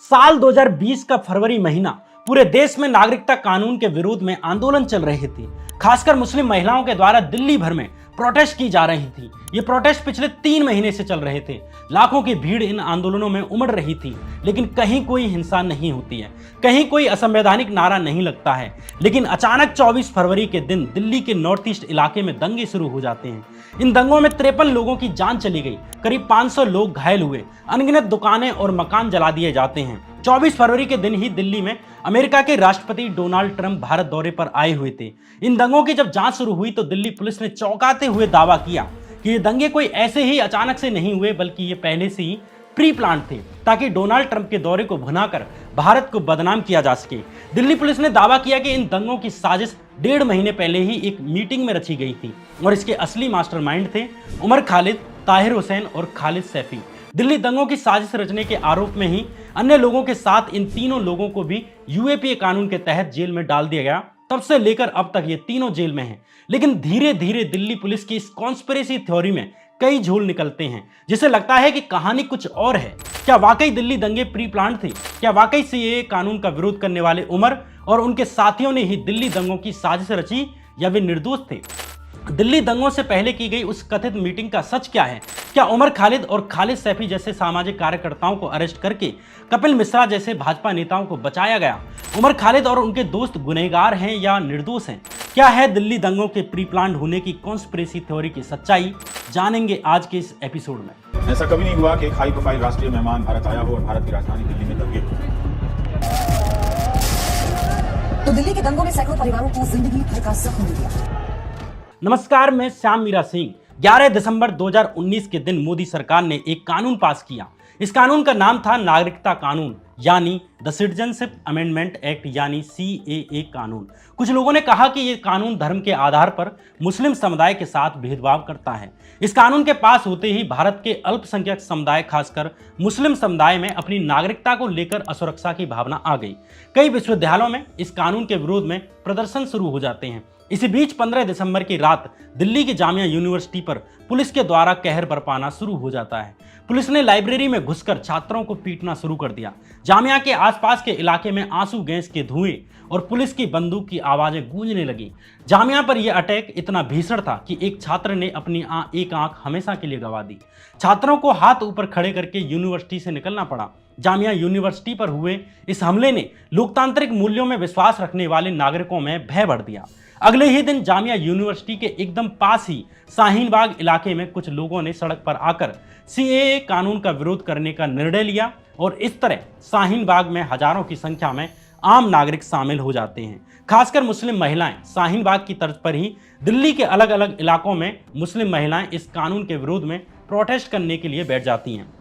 साल 2020 का फरवरी महीना पूरे देश में नागरिकता कानून के विरोध में आंदोलन चल रहे थे। खासकर मुस्लिम महिलाओं के द्वारा दिल्ली भर में प्रोटेस्ट की जा रही थी। ये प्रोटेस्ट पिछले 3 महीने से चल रहे थे। लाखों की भीड़ इन आंदोलनों में उमड़ रही थी, लेकिन कहीं कोई हिंसा नहीं होती है, कहीं कोई असंवैधानिक नारा नहीं लगता है। लेकिन अचानक 24 फरवरी के दिन दिल्ली के नॉर्थ ईस्ट इलाके में दंगे शुरू हो जाते हैं। इन दंगों में 53 लोगों की जान चली गई, करीब 500 लोग घायल हुए, अनगिनत दुकानें और मकान जला दिए जाते हैं। 24 फरवरी के दिन ही दिल्ली में अमेरिका के राष्ट्रपति डोनाल्ड ट्रंप भारत दौरे पर आए हुए थे। इन दंगों की जब जांच शुरू हुई तो दिल्ली पुलिस ने चौंकाते हुए दावा किया कि ये दंगे कोई ऐसे ही अचानक से नहीं हुए, बल्कि ये पहले से ही प्री प्लान थे, ताकि डोनाल्ड ट्रंप के दौरे को भुनाकर भारत को बदनाम किया जा सके। दिल्ली पुलिस ने दावा किया कि इन दंगों की साजिश 1.5 महीने पहले ही एक मीटिंग में रची गई थी और इसके असली मास्टरमाइंड थे उमर खालिद, ताहिर हुसैन और खालिद सैफी। दिल्ली दंगों की साजिश रचने के आरोप में ही अन्य लोगों के साथ इन तीनों लोगों को भी यूएपीए कानून के तहत जेल में डाल दिया गया। तब से लेकर अब तक ये तीनों जेल में हैं। लेकिन धीरे धीरे दिल्ली पुलिस की इस कॉन्स्पिरेसी थ्योरी में कई झोल निकलते हैं, जिसे लगता है कि कहानी कुछ और है। क्या वाकई दिल्ली दंगे प्री प्लान थे? क्या वाकई सीएए कानून का विरोध करने वाले उमर और उनके साथियों ने ही दिल्ली दंगों की साजिश रची, या वे निर्दोष थे? दिल्ली दंगों से पहले की गई उस कथित मीटिंग का सच क्या है? क्या उमर खालिद और खालिद सैफी जैसे सामाजिक कार्यकर्ताओं को अरेस्ट करके कपिल मिश्रा जैसे भाजपा नेताओं को बचाया गया? उमर खालिद और उनके दोस्त गुनहगार हैं या निर्दोष हैं? क्या है दिल्ली दंगों के प्री प्लान होने की कॉन्स्पिरेसी थ्योरी की सच्चाई? जानेंगे आज के इस एपिसोड में। ऐसा कभी नहीं हुआ कि एक हाई प्रोफाइल राष्ट्रीय मेहमान भारत आया हो और भारत की राजधानी दिल्ली में दंगे हो। तो दिल्ली के दंगों में सैकड़ों परिवारों को जिंदगी भर का जख्म दिया। नमस्कार, मैं श्याम मीरा सिंह। 11 दिसंबर 2019 के दिन मोदी सरकार ने एक कानून पास किया। इस कानून का नाम था नागरिकता कानून, यानी द सिटीजनशिप अमेंडमेंट एक्ट, यानी सीएए कानून। कुछ लोगों ने कहा कि यह कानून धर्म के आधार पर मुस्लिम समुदाय के साथ भेदभाव करता है। इस कानून के पास होते ही भारत के अल्पसंख्यक समुदाय, खासकर मुस्लिम समुदाय में अपनी नागरिकता को लेकर असुरक्षा की भावना आ गई। कई विश्वविद्यालयों में इस कानून के विरोध में प्रदर्शन शुरू हो जाते हैं। इसी बीच 15 दिसंबर की रात दिल्ली की जामिया यूनिवर्सिटी पर पुलिस के द्वारा कहर बरपाना शुरू हो जाता है। पुलिस ने लाइब्रेरी में घुसकर छात्रों को पीटना शुरू कर दिया। जामिया के आसपास के इलाके में आंसू गैस के धुएं और पुलिस की बंदूक की आवाजें गूंजने लगी। जामिया पर यह अटैक इतना भीषण था कि एक छात्र ने अपनी एक आंख हमेशा के लिए गंवा दी। छात्रों को हाथ ऊपर खड़े करके यूनिवर्सिटी से निकलना पड़ा। जामिया यूनिवर्सिटी पर हुए इस हमले ने लोकतांत्रिक मूल्यों में विश्वास रखने वाले नागरिकों में भय भर दिया। अगले ही दिन जामिया यूनिवर्सिटी के एकदम पास ही शाहीन बाग इलाके में कुछ लोगों ने सड़क पर आकर सीएए कानून का विरोध करने का निर्णय लिया और इस तरह शाहीन बाग में हजारों की संख्या में आम नागरिक शामिल हो जाते हैं। खासकर मुस्लिम महिलाएं शाहीन बाग की तर्ज पर ही दिल्ली के अलग अलग इलाकों में मुस्लिम महिलाएं इस कानून के विरोध में प्रोटेस्ट करने के लिए बैठ जाती हैं।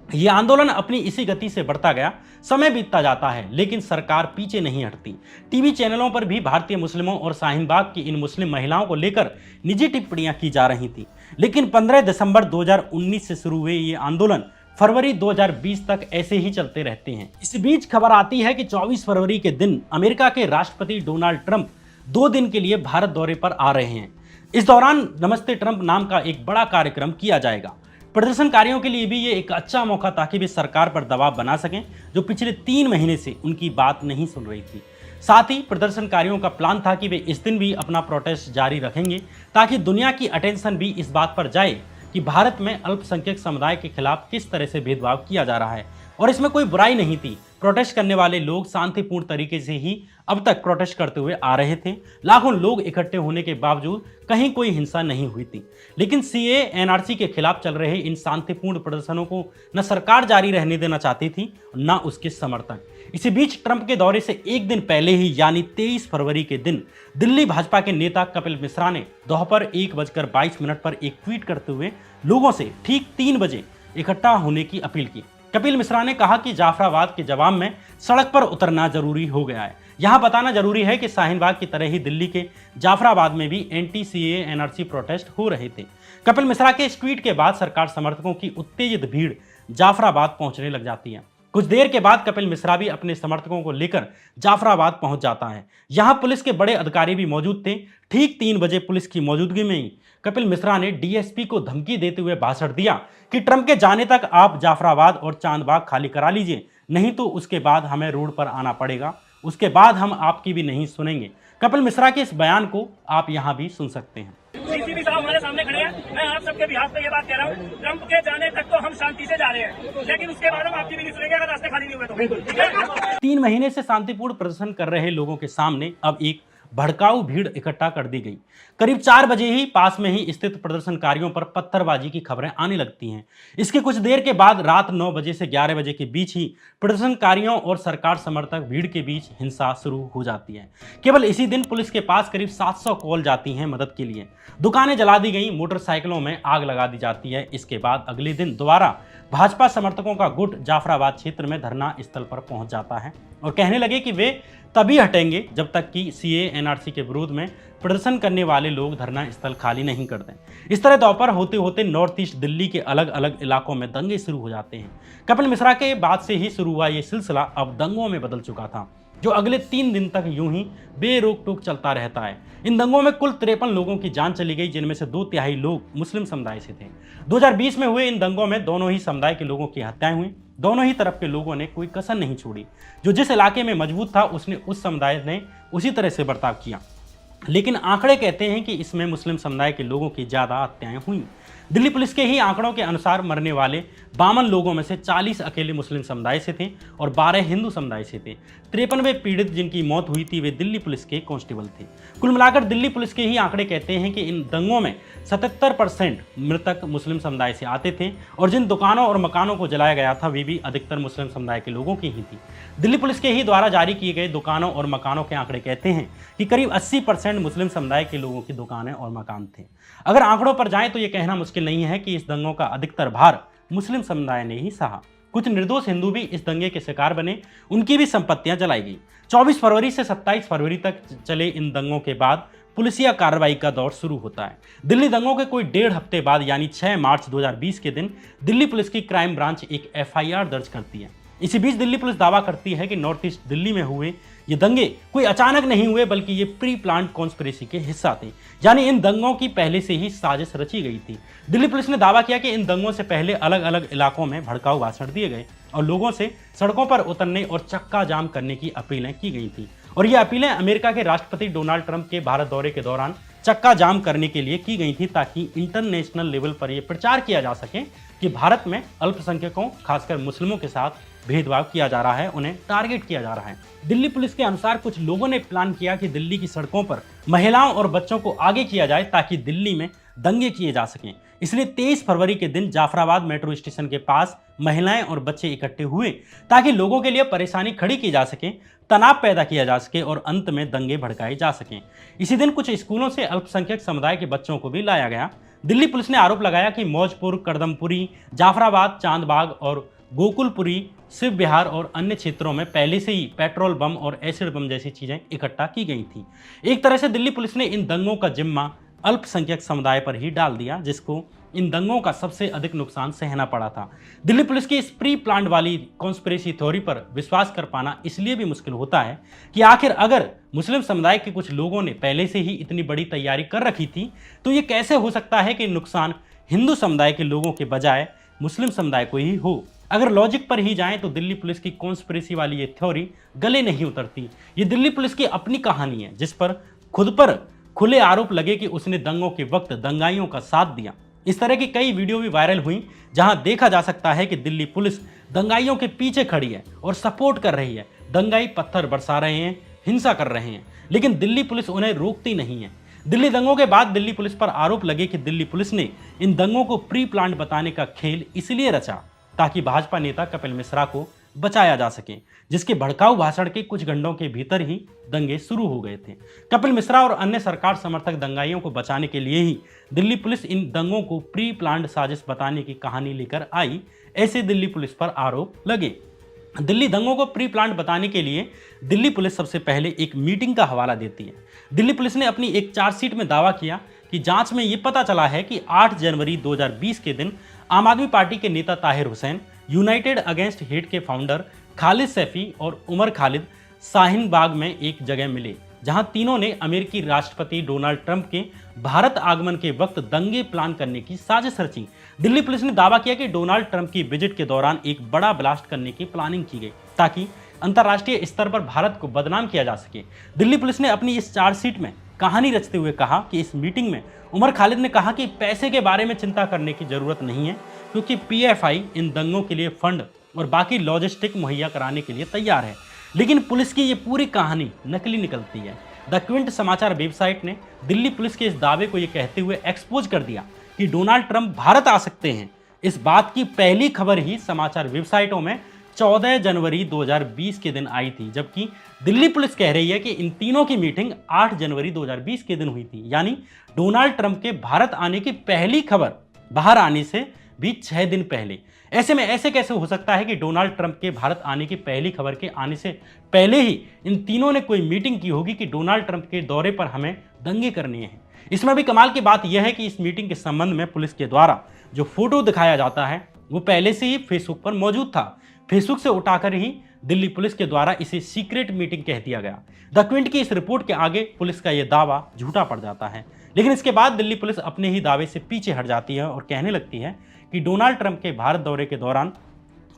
यह आंदोलन अपनी इसी गति से बढ़ता गया। समय बीतता जाता है, लेकिन सरकार पीछे नहीं हटती। टीवी चैनलों पर भी भारतीय मुस्लिमों और शाहीन बाग की इन मुस्लिम महिलाओं को लेकर निजी टिप्पणियां की जा रही थी। लेकिन 15 दिसंबर 2019 से शुरू हुए ये आंदोलन फरवरी 2020 तक ऐसे ही चलते रहते हैं। इस बीच खबर आती है कि 24 फरवरी के दिन अमेरिका के राष्ट्रपति डोनाल्ड ट्रंप 2 दिन के लिए भारत दौरे पर आ रहे हैं। इस दौरान नमस्ते ट्रंप नाम का एक बड़ा कार्यक्रम किया जाएगा। प्रदर्शनकारियों के लिए भी ये एक अच्छा मौका, ताकि वे सरकार पर दबाव बना सकें, जो पिछले 3 महीने से उनकी बात नहीं सुन रही थी। साथ ही प्रदर्शनकारियों का प्लान था कि वे इस दिन भी अपना प्रोटेस्ट जारी रखेंगे, ताकि दुनिया की अटेंशन भी इस बात पर जाए कि भारत में अल्पसंख्यक समुदाय के खिलाफ किस तरह से भेदभाव किया जा रहा है। और इसमें कोई बुराई नहीं थी। प्रोटेस्ट करने वाले लोग शांतिपूर्ण तरीके से ही अब तक प्रोटेस्ट करते हुए आ रहे थे। लाखों लोग इकट्ठे होने के बावजूद कहीं कोई हिंसा नहीं हुई थी। लेकिन सीएए एनआरसी के खिलाफ चल रहे इन शांतिपूर्ण प्रदर्शनों को न सरकार जारी रहने देना चाहती थी, न उसके समर्थक। इसी बीच ट्रंप के दौरे से एक दिन पहले ही, यानी 23 फरवरी के दिन, दिल्ली भाजपा के नेता कपिल मिश्रा ने दोपहर 1:22 पर एक ट्वीट करते हुए लोगों से ठीक 3 बजे इकट्ठा होने की अपील की। कपिल मिश्रा ने कहा कि जाफराबाद के जवाब में सड़क पर उतरना जरूरी हो गया है। यहां बताना जरूरी है कि शाहीन बाग की तरह ही दिल्ली के जाफराबाद में भी एंटी सीएए एनआरसी प्रोटेस्ट हो रहे थे। कपिल मिश्रा के इस ट्वीट के बाद सरकार समर्थकों की उत्तेजित भीड़ जाफराबाद पहुंचने लग जाती है। कुछ देर के बाद कपिल मिश्रा भी अपने समर्थकों को लेकर जाफराबाद पहुंच जाता है। यहां पुलिस के बड़े अधिकारी भी मौजूद थे। ठीक 3 बजे पुलिस की मौजूदगी में ही कपिल मिश्रा ने डीएसपी को धमकी देते हुए भाषण दिया कि ट्रंप के जाने तक आप जाफराबाद और चांदबाग खाली करा लीजिए, नहीं तो उसके बाद हमें रोड पर आना पड़ेगा, उसके बाद हम आपकी भी नहीं सुनेंगे। कपिल मिश्रा के इस बयान को आप यहां भी सुन सकते हैं। सीसीबी साहब हमारे सामने खड़े हैं। मैं आप सबके बिहाफ पे ये बात कह रहा हूँ, ट्रंप के जाने तक तो हम शांति से जा रहे हैं, लेकिन उसके बाद हम आपकी भी नहीं सुनेंगे अगर रास्ते खाली नहीं हुए तो। ठीक है? 3 महीने से शांतिपूर्ण प्रदर्शन कर रहे लोगों के सामने अब एक भड़काऊ भीड़ इकट्ठा कर दी गई। करीब 4 बजे ही पास में ही स्थित प्रदर्शनकारियों पर पत्थरबाजी की खबरें आने लगती हैं। इसके कुछ देर के बाद रात 9 बजे से 11 बजे के बीच ही प्रदर्शनकारियों और सरकार समर्थक भीड़ के बीच हिंसा शुरू हो जाती है। केवल इसी दिन पुलिस के पास करीब 700 कॉल जाती हैं मदद के लिए। दुकानें जला दी गई, मोटरसाइकिलों में आग लगा दी जाती है। इसके बाद अगले दिन दोबारा भाजपा समर्थकों का गुट जाफराबाद क्षेत्र में धरना स्थल पर पहुंच जाता है और कहने लगे कि वे तभी हटेंगे जब तक कि सीए एनआरसी के विरोध में प्रदर्शन करने वाले लोग धरना स्थल खाली नहीं कर दें। इस तरह दोपहर होते होते नॉर्थ ईस्ट दिल्ली के अलग अलग इलाकों में दंगे शुरू हो जाते हैं। कपिल मिश्रा के बाद से ही शुरू हुआ ये सिलसिला अब दंगों में बदल चुका था, जो अगले 3 दिन तक यूं ही बेरोक टोक चलता रहता है। इन दंगों में कुल 53 लोगों की जान चली गई, जिनमें से 2/3 लोग मुस्लिम समुदाय से थे। 2020 में हुए इन दंगों में दोनों ही समुदाय के लोगों की हत्याएं हुई। दोनों ही तरफ के लोगों ने कोई कसर नहीं छोड़ी। जो जिस इलाके में मजबूत था उसने उस समुदाय ने उसी तरह से बर्ताव किया, लेकिन आंकड़े कहते हैं कि इसमें मुस्लिम समुदाय के लोगों की ज़्यादा हत्याएं हुई। दिल्ली पुलिस के ही आंकड़ों के अनुसार मरने वाले 52 लोगों में से 40 अकेले मुस्लिम समुदाय से थे और 12 हिंदू समुदाय से थे। 53 पीड़ित जिनकी मौत हुई थी वे दिल्ली पुलिस के कांस्टेबल थे। कुल मिलाकर दिल्ली पुलिस के ही आंकड़े कहते हैं कि इन दंगों में 77% मृतक मुस्लिम समुदाय से आते थे और जिन दुकानों और मकानों को जलाया गया था वे भी अधिकतर मुस्लिम समुदाय के लोगों की ही थी। दिल्ली पुलिस के ही द्वारा जारी किए गए दुकानों और मकानों के आंकड़े कहते हैं कि करीब 80% मुस्लिम समुदाय के लोगों की दुकानें और मकान थे। अगर आंकड़ों पर जाएं तो ये कहना मुश्किल नहीं है कि इस दंगों का अधिकतर भार मुस्लिम समुदाय ने ही सहा। कुछ निर्दोष हिंदू भी इस दंगे के शिकार बने, उनकी भी संपत्तियां जलाई गई। 24 फरवरी से 27 फरवरी तक चले इन दंगों के बाद पुलिसिया कार्रवाई का दौर शुरू होता है। दिल्ली दंगों के कोई 1.5 हफ्ते बाद यानी 6 मार्च 2020 के दिन दिल्ली पुलिस की क्राइम ब्रांच एक FIR दर्ज करती है। इसी बीच दिल्ली पुलिस दावा करती है कि नॉर्थ ईस्ट दिल्ली में हुए ये दंगे कोई अचानक नहीं हुए, बल्कि ये प्री प्लान्ड कॉन्स्पिरेसी के हिस्सा थे, यानी इन दंगों की पहले से ही साजिश रची गई थी। दिल्ली पुलिस ने दावा किया कि इन दंगों से पहले अलग अलग इलाकों में भड़काऊ भाषण दिए गए और लोगों से सड़कों पर उतरने और चक्का जाम करने की अपीलें की गई थी। और ये अपीलें अमेरिका के राष्ट्रपति डोनाल्ड ट्रंप के भारत दौरे के दौरान चक्का जाम करने के लिए की गई थी, ताकि इंटरनेशनल लेवल पर यह प्रचार किया जा सके कि भारत में अल्पसंख्यकों खासकर मुस्लिमों के साथ भेदभाव किया जा रहा है, उन्हें टारगेट किया जा रहा है। दिल्ली पुलिस के अनुसार कुछ लोगों ने प्लान किया कि दिल्ली की सड़कों पर महिलाओं और बच्चों को आगे किया जाए ताकि दिल्ली में दंगे किए जा सकें। इसलिए 23 फरवरी के दिन जाफराबाद मेट्रो स्टेशन के पास महिलाएं और बच्चे इकट्ठे हुए ताकि लोगों के लिए परेशानी खड़ी की जा सके, तनाव पैदा किया जा सके और अंत में दंगे भड़काए जा सकें। इसी दिन कुछ स्कूलों से अल्पसंख्यक समुदाय के बच्चों को भी लाया गया। दिल्ली पुलिस ने आरोप लगाया कि मौजपुर, करदमपुरी, जाफराबाद, चांदबाग और गोकुलपुरी, शिव विहार और अन्य क्षेत्रों में पहले से ही पेट्रोल बम और एसिड बम जैसी चीजें इकट्ठा की गई थी। एक तरह से दिल्ली पुलिस ने इन दंगों का जिम्मा अल्पसंख्यक समुदाय पर ही डाल दिया, जिसको इन दंगों का सबसे अधिक नुकसान सहना पड़ा था। दिल्ली पुलिस की इस प्री प्लान्ड वाली कॉन्स्पिरेसी थ्योरी पर विश्वास कर पाना इसलिए भी मुश्किल होता है कि आखिर अगर मुस्लिम समुदाय के कुछ लोगों ने पहले से ही इतनी बड़ी तैयारी कर रखी थी तो ये कैसे हो सकता है कि नुकसान हिंदू समुदाय के लोगों के बजाय मुस्लिम समुदाय को ही हो। अगर लॉजिक पर ही जाएं तो दिल्ली पुलिस की कॉन्स्पिरेसी वाली ये थ्योरी गले नहीं उतरती। ये दिल्ली पुलिस की अपनी कहानी है, जिस पर खुद पर खुले आरोप लगे कि उसने दंगों के वक्त दंगाइयों का साथ दिया। इस तरह की कई वीडियो भी वायरल हुई जहां देखा जा सकता है कि दिल्ली पुलिस दंगाइयों के पीछे खड़ी है और सपोर्ट कर रही है। दंगाई पत्थर बरसा रहे हैं, हिंसा कर रहे हैं, लेकिन दिल्ली पुलिस उन्हें रोकती नहीं है। दिल्ली दंगों के बाद दिल्ली पुलिस पर आरोप लगे कि दिल्ली पुलिस ने इन दंगों को प्री प्लान्ड बताने का खेल इसलिए रचा ताकि भाजपा नेता कपिल मिश्रा को बचाया जा सके, जिसके भड़काऊ भाषण के कुछ घंटों के भीतर ही दंगे शुरू हो गए थे। कपिल मिश्रा और अन्य सरकार समर्थक दंगाइयों को बचाने के लिए ही दिल्ली पुलिस इन दंगों को प्री प्लान्ड साजिश बताने की कहानी लेकर आई, ऐसे दिल्ली पुलिस पर आरोप लगे। दिल्ली दंगों को प्री प्लान्ड बताने के लिए दिल्ली पुलिस सबसे पहले एक मीटिंग का हवाला देती है। दिल्ली पुलिस ने अपनी एक चार्जशीट में दावा किया कि जांच में ये पता चला है कि 8 जनवरी 2020 के दिन आम आदमी पार्टी के नेता Tahir Hussain, United against hate के फाउंडर खालिद सैफी और उमर खालिद शाहीन बाग में एक जगह मिले, जहां तीनों ने अमेरिकी राष्ट्रपति डोनाल्ड ट्रंप के भारत आगमन के वक्त दंगे प्लान करने की साजिश रची। दिल्ली पुलिस ने दावा किया कि डोनाल्ड ट्रंप की विजिट के दौरान एक बड़ा ब्लास्ट करने की प्लानिंग की गई ताकि अंतर्राष्ट्रीय स्तर पर भारत को बदनाम किया जा सके। दिल्ली पुलिस ने अपनी इस चार्जशीट में कहानी रचते हुए कहा कि इस मीटिंग में उमर खालिद ने कहा कि पैसे के बारे में चिंता करने की जरूरत नहीं है, क्योंकि पीएफआई इन दंगों के लिए फंड और बाकी लॉजिस्टिक मुहैया कराने के लिए तैयार है। लेकिन पुलिस की ये पूरी कहानी नकली निकलती है। द क्विंट समाचार वेबसाइट ने दिल्ली पुलिस के इस दावे को ये कहते हुए एक्सपोज कर दिया कि डोनाल्ड ट्रंप भारत आ सकते हैं। इस बात की पहली खबर ही समाचार वेबसाइटों में 14 जनवरी 2020 के दिन आई थी, जबकि दिल्ली पुलिस कह रही है कि इन तीनों की मीटिंग 8 जनवरी 2020 के दिन हुई थी, यानी डोनाल्ड ट्रंप के भारत आने की पहली खबर बाहर आने से भी 6 दिन पहले। ऐसे में ऐसे कैसे हो सकता है कि डोनाल्ड ट्रंप के भारत आने की पहली खबर के आने से पहले ही इन तीनों ने कोई मीटिंग की होगी कि डोनाल्ड ट्रंप के दौरे पर हमें दंगे करने हैं। इसमें भी कमाल की बात यह है कि इस मीटिंग के संबंध में पुलिस के द्वारा जो फोटो दिखाया जाता है वो पहले से ही फेसबुक पर मौजूद था। फेसबुक से उठाकर ही दिल्ली पुलिस के द्वारा इसे सीक्रेट मीटिंग कह दिया गया। द क्विंट की इस रिपोर्ट के आगे पुलिस का यह दावा झूठा पड़ जाता है, लेकिन इसके बाद दिल्ली पुलिस अपने ही दावे से पीछे हट जाती है और कहने लगती है कि डोनाल्ड ट्रंप के भारत दौरे के दौरान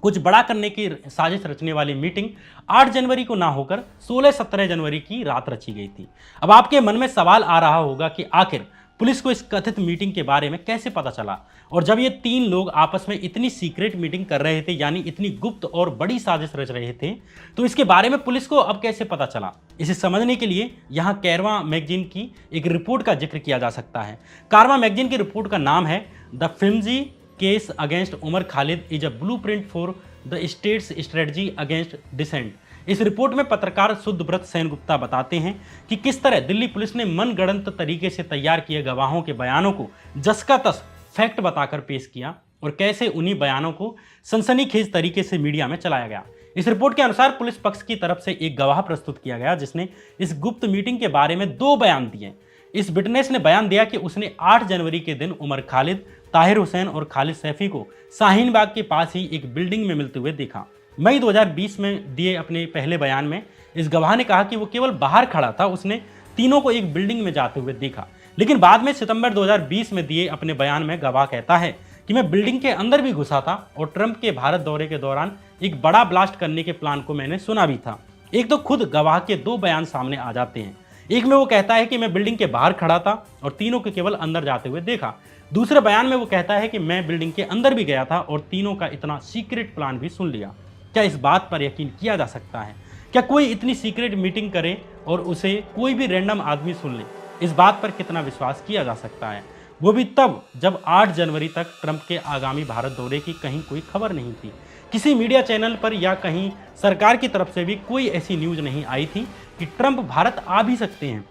कुछ बड़ा करने की साजिश रचने वाली मीटिंग 8 जनवरी को ना होकर 16-17 जनवरी की रात रची गई थी। अब आपके मन में सवाल आ रहा होगा कि आखिर पुलिस को इस कथित मीटिंग के बारे में कैसे पता चला, और जब ये तीन लोग आपस में इतनी सीक्रेट मीटिंग कर रहे थे, यानी इतनी गुप्त और बड़ी साजिश रच रहे थे, तो इसके बारे में पुलिस को अब कैसे पता चला। इसे समझने के लिए यहाँ कैरवा मैगजीन की एक रिपोर्ट का जिक्र किया जा सकता है। कैरवा मैगजीन की रिपोर्ट का नाम है the flimsy case against Umar Khalid is a blueprint for the state's strategy against dissent. इस रिपोर्ट में पत्रकार सुदब्रत सेनगुप्ता बताते हैं कि किस तरह दिल्ली पुलिस ने मनगढ़ंत तरीके से तैयार किए गवाहों के बयानों को जस का तस फैक्ट बताकर पेश किया और कैसे उन्हीं बयानों को सनसनीखेज तरीके से मीडिया में चलाया गया। इस रिपोर्ट के अनुसार पुलिस पक्ष की तरफ से एक गवाह प्रस्तुत किया गया जिसने इस गुप्त मीटिंग के बारे में 2 बयान दिए। इस विटनेस ने बयान दिया कि उसने 8 जनवरी के दिन उमर खालिद, ताहिर हुसैन और खालिद सैफी को शाहीन बाग के पास ही एक बिल्डिंग में मिलते हुए देखा। मई 2020 में दिए अपने पहले बयान में इस गवाह ने कहा कि वो केवल बाहर खड़ा था, उसने तीनों को एक बिल्डिंग में जाते हुए देखा। लेकिन बाद में सितंबर 2020 में दिए अपने बयान में गवाह कहता है कि मैं बिल्डिंग के अंदर भी घुसा था और ट्रंप के भारत दौरे के दौरान एक बड़ा ब्लास्ट करने के प्लान को मैंने सुना भी था। एक तो खुद गवाह के 2 बयान सामने आ जाते हैं। एक में वो कहता है कि मैं बिल्डिंग के बाहर खड़ा था और तीनों को केवल अंदर जाते हुए देखा। दूसरे बयान में वो कहता है कि मैं बिल्डिंग के अंदर भी गया था और तीनों का इतना सीक्रेट प्लान भी सुन लिया। क्या इस बात पर यकीन किया जा सकता है? क्या कोई इतनी सीक्रेट मीटिंग करे और उसे कोई भी रैंडम आदमी सुन ले? इस बात पर कितना विश्वास किया जा सकता है, वो भी तब जब 8 जनवरी तक ट्रंप के आगामी भारत दौरे की कहीं कोई खबर नहीं थी। किसी मीडिया चैनल पर या कहीं सरकार की तरफ से भी कोई ऐसी न्यूज़ नहीं आई थी कि ट्रंप भारत आ भी सकते हैं।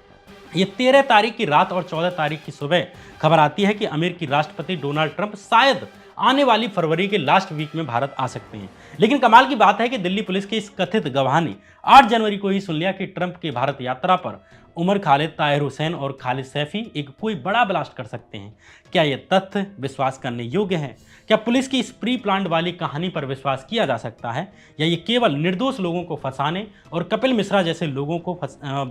ये 13 तारीख की रात और 14 तारीख की सुबह खबर आती है कि अमेरिकी राष्ट्रपति डोनाल्ड ट्रंप शायद आने वाली फरवरी के लास्ट वीक में भारत आ सकते हैं। लेकिन कमाल की बात है कि दिल्ली पुलिस के इस कथित गवाह ने 8 जनवरी को ही सुन लिया कि ट्रंप के भारत यात्रा पर उमर खालिद, ताहिर हुसैन और खालिद सैफी एक कोई बड़ा ब्लास्ट कर सकते हैं। क्या ये तथ्य विश्वास करने योग्य है? क्या पुलिस की इस प्री प्लान्ड वाली कहानी पर विश्वास किया जा सकता है, या ये केवल निर्दोष लोगों को फंसाने और कपिल मिश्रा जैसे लोगों को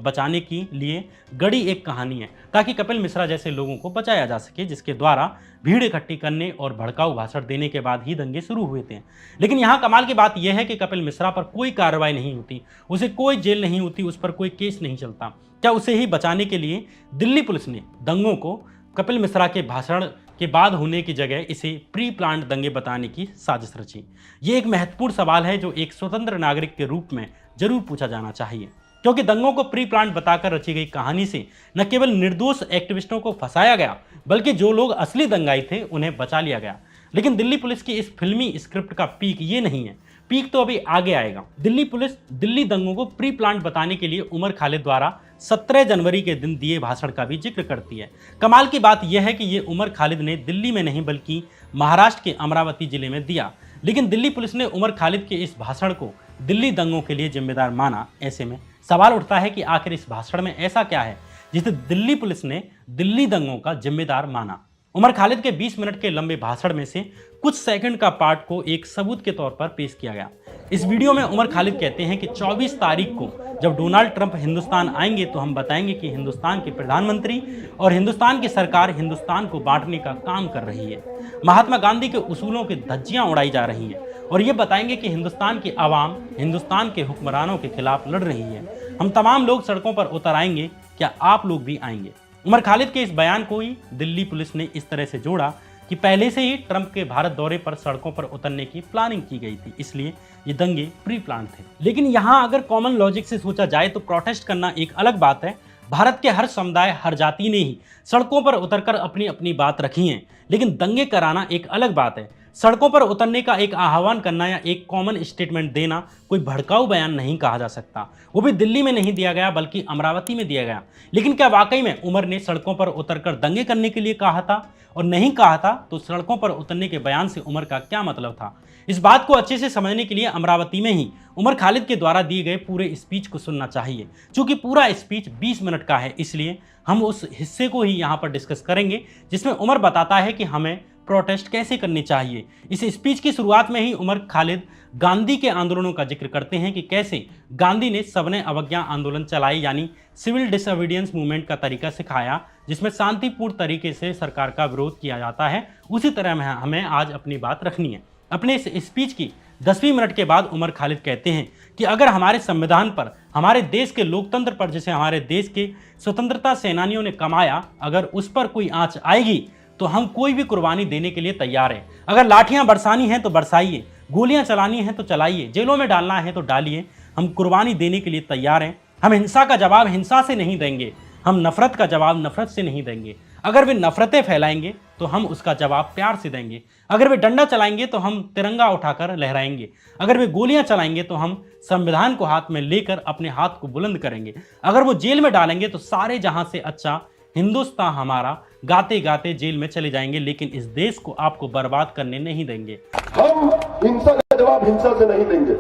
बचाने के लिए गढ़ी एक कहानी है, ताकि कपिल मिश्रा जैसे लोगों को बचाया जा सके, जिसके द्वारा भीड़ इकट्ठी करने और भड़काऊ भाषण देने के बाद ही दंगे शुरू हुए थे। लेकिन यहाँ कमाल की बात यह है कि कपिल मिश्रा पर कोई कार्रवाई नहीं होती, उसे कोई जेल नहीं होती, उस पर कोई केस नहीं चलता। क्या उसे ही बचाने के लिए दिल्ली पुलिस ने दंगों को कपिल मिश्रा के भाषण के बाद होने की जगह इसे प्री प्लान्ड दंगे बताने की साजिश रची? ये एक महत्वपूर्ण सवाल है जो एक स्वतंत्र नागरिक के रूप में जरूर पूछा जाना चाहिए, क्योंकि दंगों को प्री प्लान्ड बताकर रची गई कहानी से न केवल निर्दोष एक्टिविस्टों को फंसाया गया, बल्कि जो लोग असली दंगाई थे उन्हें बचा लिया गया। लेकिन दिल्ली पुलिस की इस फिल्मी स्क्रिप्ट का पीक ये नहीं है, पीक तो अभी आगे आएगा। दिल्ली पुलिस दिल्ली दंगों को प्री प्लान्ड बताने के लिए उमर खालिद द्वारा 17 जनवरी के दिन दिए भाषण का भी जिक्र करती है। कमाल की बात यह है कि ये उमर खालिद ने दिल्ली में नहीं बल्कि महाराष्ट्र के अमरावती जिले में दिया। लेकिन दिल्ली पुलिस ने उमर खालिद के इस भाषण को दिल्ली दंगों के लिए जिम्मेदार माना। ऐसे में सवाल उठता है कि आखिर इस भाषण में ऐसा क्या है जिसे दिल्ली पुलिस ने दिल्ली दंगों का जिम्मेदार माना? उमर खालिद के 20 मिनट के लंबे भाषण में से कुछ सेकंड का पार्ट को एक सबूत के तौर पर पेश किया गया। इस वीडियो में उमर खालिद कहते हैं कि 24 तारीख को जब डोनाल्ड ट्रंप हिंदुस्तान आएंगे तो हम बताएंगे कि हिंदुस्तान के प्रधानमंत्री और हिंदुस्तान की सरकार हिंदुस्तान को बांटने का काम कर रही है। महात्मा गांधी के उसूलों की धज्जियां उड़ाई जा रही हैं और ये बताएंगे कि हिंदुस्तान की आवाम हिंदुस्तान के हुक्मरानों के खिलाफ लड़ रही है। हम तमाम लोग सड़कों पर उतर आएंगे, क्या आप लोग भी आएंगे? उमर खालिद के इस बयान को ही दिल्ली पुलिस ने इस तरह से जोड़ा कि पहले से ही ट्रंप के भारत दौरे पर सड़कों पर उतरने की प्लानिंग की गई थी, इसलिए ये दंगे प्री प्लान थे। लेकिन यहाँ अगर कॉमन लॉजिक से सोचा जाए तो प्रोटेस्ट करना एक अलग बात है। भारत के हर समुदाय, हर जाति ने ही सड़कों पर उतरकर अपनी अपनी बात रखी है, लेकिन दंगे कराना एक अलग बात है। सड़कों पर उतरने का एक आह्वान करना या एक कॉमन स्टेटमेंट देना कोई भड़काऊ बयान नहीं कहा जा सकता। वो भी दिल्ली में नहीं दिया गया बल्कि अमरावती में दिया गया। लेकिन क्या वाकई में उमर ने सड़कों पर उतरकर दंगे करने के लिए कहा था? और नहीं कहा था तो सड़कों पर उतरने के बयान से उमर का क्या मतलब था? इस बात को अच्छे से समझने के लिए अमरावती में ही उमर खालिद के द्वारा दिए गए पूरे स्पीच को सुनना चाहिए। चूंकि पूरा स्पीच 20 मिनट का है, इसलिए हम उस हिस्से को ही यहाँ पर डिस्कस करेंगे जिसमें उमर बताता है कि हमें प्रोटेस्ट कैसे करनी चाहिए। इस स्पीच की शुरुआत में ही उमर खालिद गांधी के आंदोलनों का जिक्र करते हैं कि कैसे गांधी ने सबने अवज्ञा आंदोलन चलाई, यानी सिविल डिसोबीडियंस मूवमेंट का तरीका सिखाया, जिसमें शांतिपूर्ण तरीके से सरकार का विरोध किया जाता है। उसी तरह हमें आज अपनी बात रखनी है। अपने इस स्पीच की 10वीं मिनट के बाद उमर खालिद कहते हैं कि अगर हमारे संविधान पर, हमारे देश के लोकतंत्र पर, जिसे हमारे देश के स्वतंत्रता सेनानियों ने कमाया, अगर उस पर कोई आंच आएगी तो हम कोई भी कुर्बानी देने के लिए तैयार हैं। अगर लाठियां बरसानी हैं तो बरसाइए, गोलियां चलानी हैं तो चलाइए, जेलों में डालना है तो डालिए, हम कुर्बानी देने के लिए तैयार हैं। हम हिंसा का जवाब हिंसा से नहीं देंगे, हम नफरत का जवाब नफरत से नहीं देंगे। अगर वे नफरतें फैलाएंगे तो हम उसका जवाब प्यार से देंगे। अगर वे डंडा चलाएंगे तो हम तिरंगा उठाकर लहराएंगे। अगर वे गोलियां चलाएंगे तो हम संविधान को हाथ में लेकर अपने हाथ को बुलंद करेंगे। अगर वो जेल में डालेंगे तो सारे जहां से अच्छा हिंदुस्तान हमारा गाते गाते जेल में चले जाएंगे, लेकिन इस देश को आपको बर्बाद करने नहीं देंगे। हम हिंसा का जवाब हिंसा से नहीं देंगे,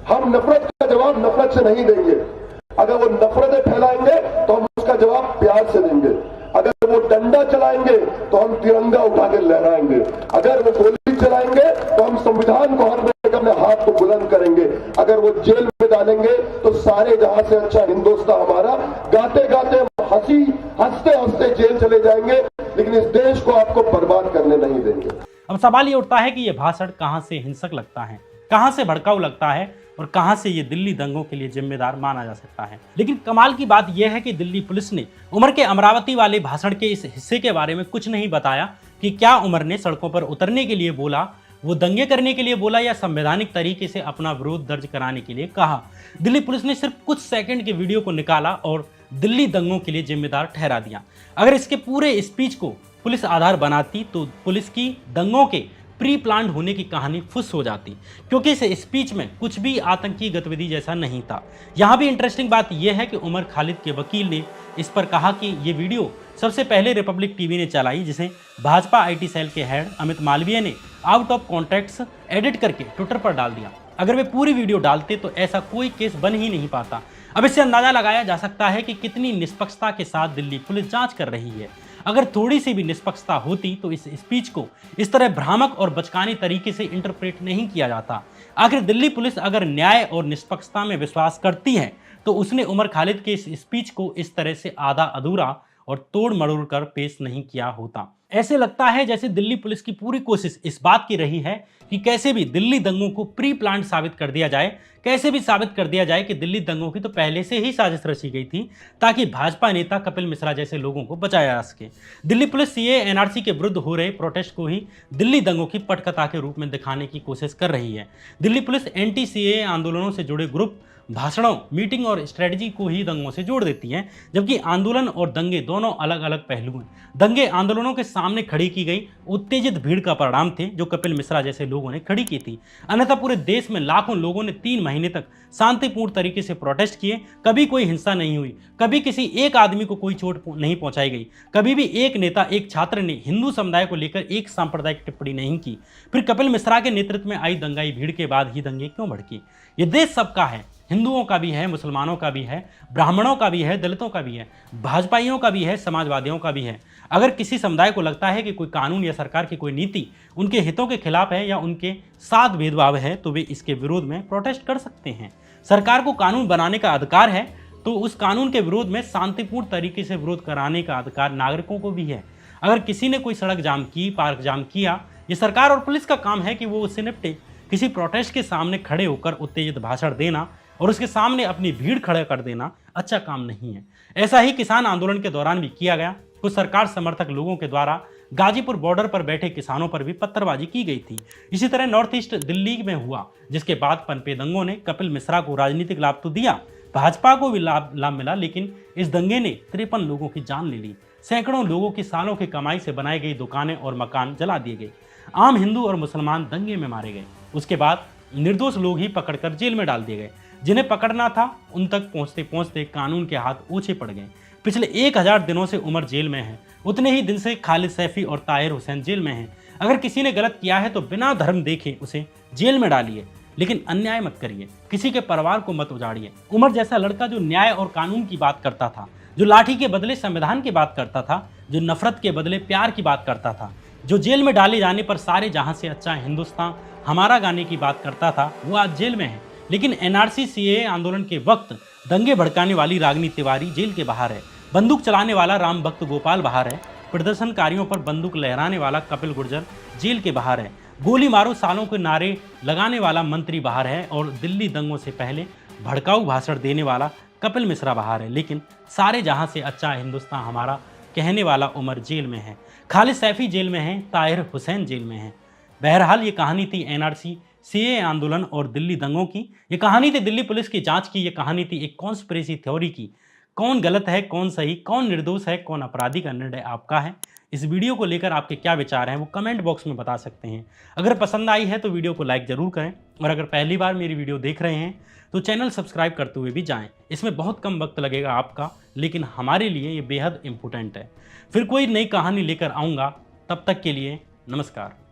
हम नफरत का जवाब नफरत से नहीं देंगे। अगर वो नफरतें फैलाएंगे तो हम उसका जवाब प्यार से देंगे। अगर वो डंडा चलाएंगे तो हम तिरंगा उठा के लहराएंगे। अगर वो गोली चलाएंगे तो हम संविधान को हाथ में लेकर अपने हाथ को बुलंद करेंगे। अगर वो जेल में डालेंगे तो सारे जहां से अच्छा हिंदुस्तान हमारा गाते गाते हंसते हंसते जेल चले जाएंगे, लेकिन इस देश को आपको बर्बाद करने नहीं देंगे। अब सवाल ये उठता है कि यह भाषण कहां से हिंसक लगता है, कहां से भड़काऊ लगता है और कहां से ये दिल्ली दंगों के लिए जिम्मेदार माना जा सकता है। लेकिन कमाल की बात यह है कि दिल्ली पुलिस ने उमर के अमरावती वाले भाषण के इस हिस्से के बारे में कुछ नहीं बताया कि क्या उमर ने सड़कों पर उतरने के लिए बोला, वो दंगे करने के लिए बोला या संवैधानिक तरीके से अपना विरोध दर्ज कराने के लिए कहा। दिल्ली पुलिस ने सिर्फ कुछ सेकंड के वीडियो को निकाला और दिल्ली दंगों के लिए जिम्मेदार ठहरा दिया। अगर इसके पूरे स्पीच को पुलिस आधार बनाती तो पुलिस की दंगों के प्री प्लान्ड होने की कहानी फुस हो जाती, क्योंकि इस स्पीच में कुछ भी आतंकी गतिविधि जैसा नहीं था। यहाँ भी इंटरेस्टिंग बात यह है कि उमर खालिद के वकील ने इस पर कहा कि ये वीडियो सबसे पहले रिपब्लिक टीवी ने चलाई, जिसे भाजपा आईटी सेल के हेड अमित मालवीय ने आउट ऑफ कॉन्टेक्स्ट एडिट करके ट्विटर पर डाल दिया। अगर वे पूरी वीडियो डालते तो ऐसा कोई केस बन ही नहीं पाता। अब इससे अंदाजा लगाया जा सकता है कि कितनी निष्पक्षता के साथ दिल्ली पुलिस जांच कर रही है। अगर थोड़ी सी भी निष्पक्षता होती तो इस स्पीच को इस तरह भ्रामक और बचकाने तरीके से इंटरप्रेट नहीं किया जाता। आखिर दिल्ली पुलिस अगर न्याय और निष्पक्षता में विश्वास करती है तो उसने उमर खालिद के इस स्पीच को इस तरह से आधा अधूरा और तोड़ मरोड़ कर पेश नहीं किया होता। ऐसे लगता है जैसे दिल्ली पुलिस की पूरी कोशिश इस बात की रही है कि कैसे भी दिल्ली दंगों को प्री प्लान्ड साबित कर दिया जाए, कैसे भी साबित कर दिया जाए कि दिल्ली दंगों की तो पहले से ही साजिश रची गई थी ताकि भाजपा नेता कपिल मिश्रा जैसे लोगों को बचाया जा सके। दिल्ली पुलिस सीए एनआरसी के विरुद्ध हो रहे प्रोटेस्ट को ही दिल्ली दंगों की पटकथा के रूप में दिखाने की कोशिश कर रही है। दिल्ली पुलिस एंटी सीए आंदोलनों से जुड़े ग्रुप, भाषणों, मीटिंग और स्ट्रेटजी को ही दंगों से जोड़ देती है, जबकि आंदोलन और दंगे दोनों अलग अलग पहलू हैं। दंगे आंदोलनों के सामने खड़ी की गई उत्तेजित भीड़ का परिणाम थे जो कपिल मिश्रा जैसे लोगों ने खड़ी की थी। अन्यथा पूरे देश में लाखों लोगों ने 3 महीने तक शांतिपूर्ण तरीके से प्रोटेस्ट किए। कभी कोई हिंसा नहीं हुई, कभी किसी एक आदमी को कोई चोट नहीं पहुंचाई गई, कभी भी एक नेता, एक छात्र ने हिंदू समुदाय को लेकर एक सांप्रदायिक टिप्पणी नहीं की। फिर कपिल मिश्रा के नेतृत्व में आई दंगाई भीड़ के बाद ही दंगे क्यों भड़की? ये देश सबका है, हिंदुओं का भी है, मुसलमानों का भी है, ब्राह्मणों का भी है, दलितों का भी है, भाजपाइयों का भी है, समाजवादियों का भी है। अगर किसी समुदाय को लगता है कि कोई कानून या सरकार की कोई नीति उनके हितों के खिलाफ है या उनके साथ भेदभाव है तो वे इसके विरोध में प्रोटेस्ट कर सकते हैं। सरकार को कानून बनाने का अधिकार है तो उस कानून के विरोध में शांतिपूर्ण तरीके से विरोध कराने का अधिकार नागरिकों को भी है। अगर किसी ने कोई सड़क जाम की, पार्क जाम किया, ये सरकार और पुलिस का काम है कि वो उससे निपटे। किसी प्रोटेस्ट के सामने खड़े होकर उत्तेजित भाषण देना और उसके सामने अपनी भीड़ खड़ा कर देना अच्छा काम नहीं है। ऐसा ही किसान आंदोलन के दौरान भी किया गया। कुछ सरकार समर्थक लोगों के द्वारा गाजीपुर बॉर्डर पर बैठे किसानों पर भी पत्थरबाजी की गई थी। इसी तरह नॉर्थ ईस्ट दिल्ली में हुआ, जिसके बाद पनपे दंगों ने कपिल मिश्रा को राजनीतिक लाभ तो दिया, भाजपा को भी लाभ मिला, लेकिन इस दंगे ने 53 लोगों की जान ले ली। सैकड़ों लोगों की सालों की कमाई से बनाई गई दुकानें और मकान जला दिए गए। आम हिंदू और मुसलमान दंगे में मारे गए। उसके बाद निर्दोष लोग ही पकड़कर जेल में डाल दिए गए। जिन्हें पकड़ना था उन तक पहुंचते पहुंचते कानून के हाथ ऊंचे पड़ गए। पिछले 1000 दिनों से उमर जेल में है, उतने ही दिन से खालिद सैफी और ताहिर हुसैन जेल में हैं। अगर किसी ने गलत किया है तो बिना धर्म देखे उसे जेल में डालिए, लेकिन अन्याय मत करिए, किसी के परिवार को मत उजाड़िए। उमर जैसा लड़का जो न्याय और कानून की बात करता था, जो लाठी के बदले संविधान की बात करता था, जो नफरत के बदले प्यार की बात करता था, जो जेल में डाले जाने पर सारे जहां से अच्छा हिंदुस्तान हमारा गाने की बात करता था, वो आज जेल में है। लेकिन एनआरसी सीएए आंदोलन के वक्त दंगे भड़काने वाली रागिनी तिवारी जेल के बाहर है, बंदूक चलाने वाला राम भक्त गोपाल बाहर है, प्रदर्शनकारियों पर बंदूक लहराने वाला कपिल गुर्जर जेल के बाहर है, गोली मारो सालों के नारे लगाने वाला मंत्री बाहर है और दिल्ली दंगों से पहले भड़काऊ भाषण देने वाला कपिल मिश्रा बाहर है। लेकिन सारे जहां से अच्छा हिंदुस्तान हमारा कहने वाला उमर जेल में है, खालिद सैफी जेल में है, ताहिर हुसैन जेल में है। बहरहाल ये कहानी थी एनआरसी सीएए आंदोलन और दिल्ली दंगों की। ये कहानी थी दिल्ली पुलिस की जांच की। ये कहानी थी एक कॉन्स्पिरेसी थ्योरी की। कौन गलत है, कौन सही, कौन निर्दोष है, कौन अपराधी का निर्णय आपका है। इस वीडियो को लेकर आपके क्या विचार हैं वो कमेंट बॉक्स में बता सकते हैं। अगर पसंद आई है तो वीडियो को लाइक जरूर करें और अगर पहली बार मेरी वीडियो देख रहे हैं तो चैनल सब्सक्राइब करते हुए भी जाएं। इसमें बहुत कम वक्त लगेगा आपका, लेकिन हमारे लिए ये बेहद इम्पोर्टेंट है। फिर कोई नई कहानी लेकर आऊँगा, तब तक के लिए नमस्कार।